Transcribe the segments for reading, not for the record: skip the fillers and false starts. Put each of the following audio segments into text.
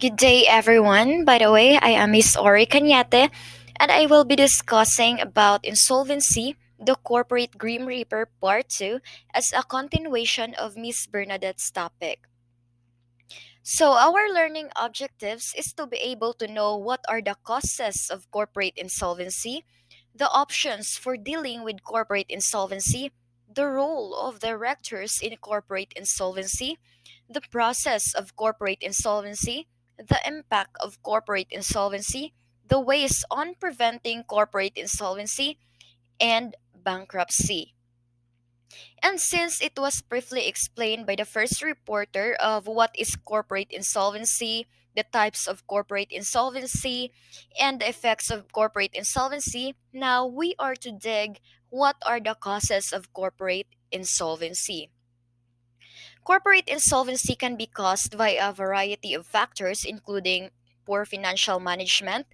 Good day, everyone. By the way, I am Miss Ori Cañete, and I will be discussing about insolvency, the corporate Grim Reaper Part 2, as a continuation of Miss Bernadette's topic. So, our learning objectives is to be able to know what are the causes of corporate insolvency, the options for dealing with corporate insolvency, the role of directors in corporate insolvency, the process of corporate insolvency, the impact of corporate insolvency, the ways on preventing corporate insolvency, and bankruptcy. And since it was briefly explained by the first reporter of what is corporate insolvency, the types of corporate insolvency, and the effects of corporate insolvency, now we are to dig what are the causes of corporate insolvency. Corporate insolvency can be caused by a variety of factors, including poor financial management,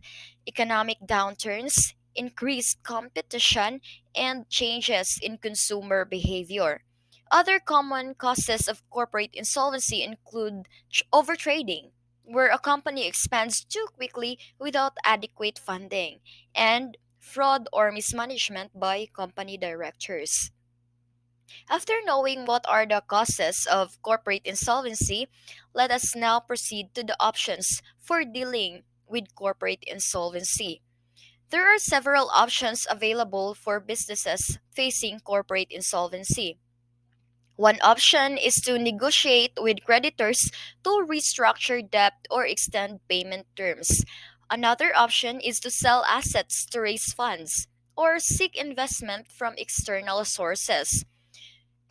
economic downturns, increased competition, and changes in consumer behavior. Other common causes of corporate insolvency include overtrading, where a company expands too quickly without adequate funding, and fraud or mismanagement by company directors. After knowing what are the causes of corporate insolvency, let us now proceed to the options for dealing with corporate insolvency. There are several options available for businesses facing corporate insolvency. One option is to negotiate with creditors to restructure debt or extend payment terms. Another option is to sell assets to raise funds or seek investment from external sources.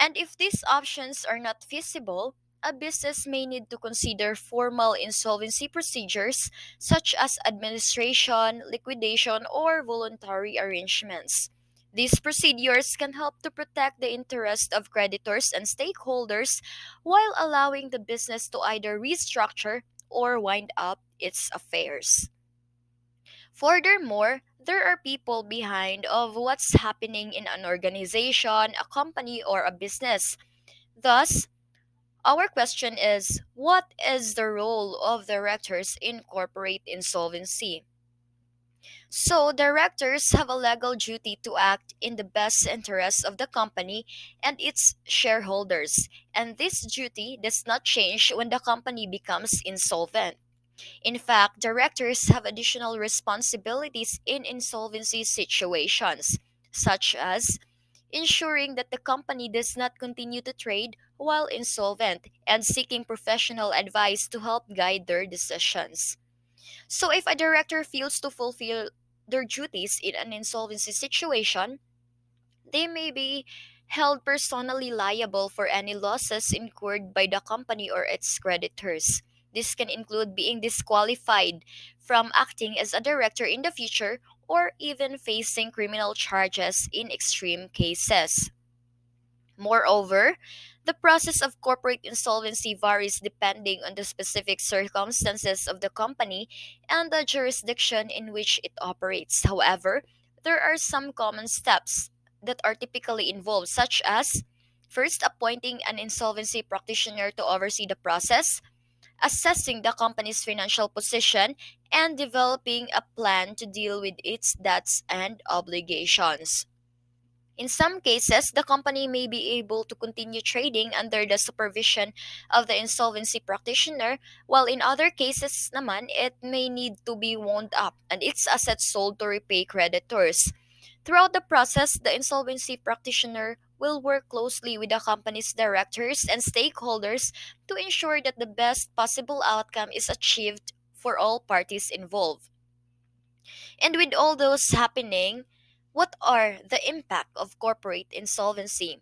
And if these options are not feasible, a business may need to consider formal insolvency procedures such as administration, liquidation, or voluntary arrangements. These procedures can help to protect the interest of creditors and stakeholders while allowing the business to either restructure or wind up its affairs. Furthermore, there are people behind of what's happening in an organization, a company, or a business. Thus, our question is what is the role of directors in corporate insolvency? So, directors have a legal duty to act in the best interest of the company and its shareholders, and this duty does not change when the company becomes insolvent. In fact, directors have additional responsibilities in insolvency situations, such as ensuring that the company does not continue to trade while insolvent and seeking professional advice to help guide their decisions. So, if a director fails to fulfill their duties in an insolvency situation, they may be held personally liable for any losses incurred by the company or its creditors. This can include being disqualified from acting as a director in the future or even facing criminal charges in extreme cases. Moreover, the process of corporate insolvency varies depending on the specific circumstances of the company and the jurisdiction in which it operates. However, there are some common steps that are typically involved, such as first, appointing an insolvency practitioner to oversee the process, assessing the company's financial position, and developing a plan to deal with its debts and obligations. In some cases, the company may be able to continue trading under the supervision of the insolvency practitioner, while in other cases naman, it may need to be wound up and its assets sold to repay creditors. Throughout the process, the insolvency practitioner will work closely with the company's directors and stakeholders to ensure that the best possible outcome is achieved for all parties involved. And with all those happening, what are the impact of corporate insolvency?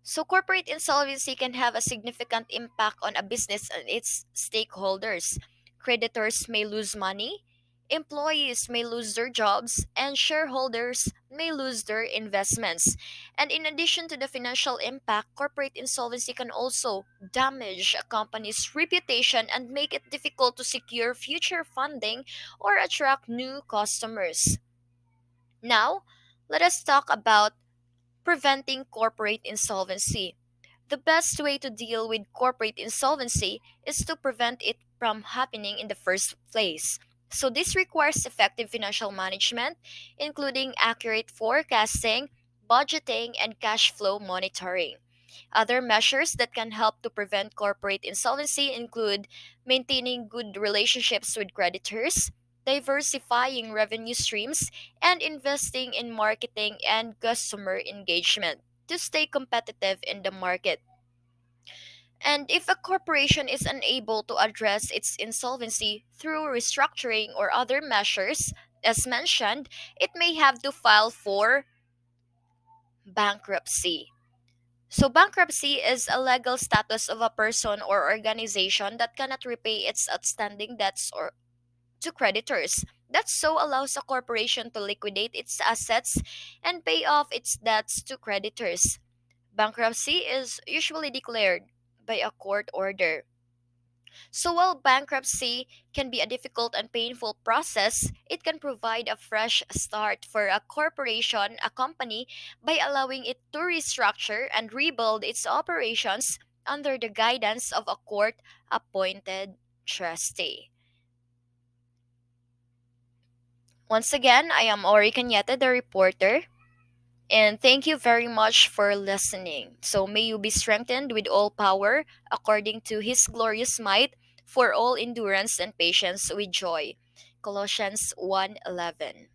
So, corporate insolvency can have a significant impact on a business and its stakeholders. Creditors may lose money, employees may lose their jobs, and shareholders may lose their investments. And in addition to the financial impact, corporate insolvency can also damage a company's reputation and make it difficult to secure future funding or attract new customers. Now, let us talk about preventing corporate insolvency. The best way to deal with corporate insolvency is to prevent it from happening in the first place. So, this requires effective financial management, including accurate forecasting, budgeting, and cash flow monitoring. Other measures that can help to prevent corporate insolvency include maintaining good relationships with creditors, diversifying revenue streams, and investing in marketing and customer engagement to stay competitive in the market. And if a corporation is unable to address its insolvency through restructuring or other measures, as mentioned, it may have to file for bankruptcy. So, bankruptcy is a legal status of a person or organization that cannot repay its outstanding debts or to creditors. That so allows a corporation to liquidate its assets and pay off its debts to creditors. Bankruptcy is usually declared by a court order. So while bankruptcy can be a difficult and painful process, it can provide a fresh start for a corporation, a company, by allowing it to restructure and rebuild its operations under the guidance of a court appointed trustee. Once again, I am Ori Cañete, the reporter, and thank you very much for listening. So may you be strengthened with all power according to his glorious might for all endurance and patience with joy. Colossians 1:11.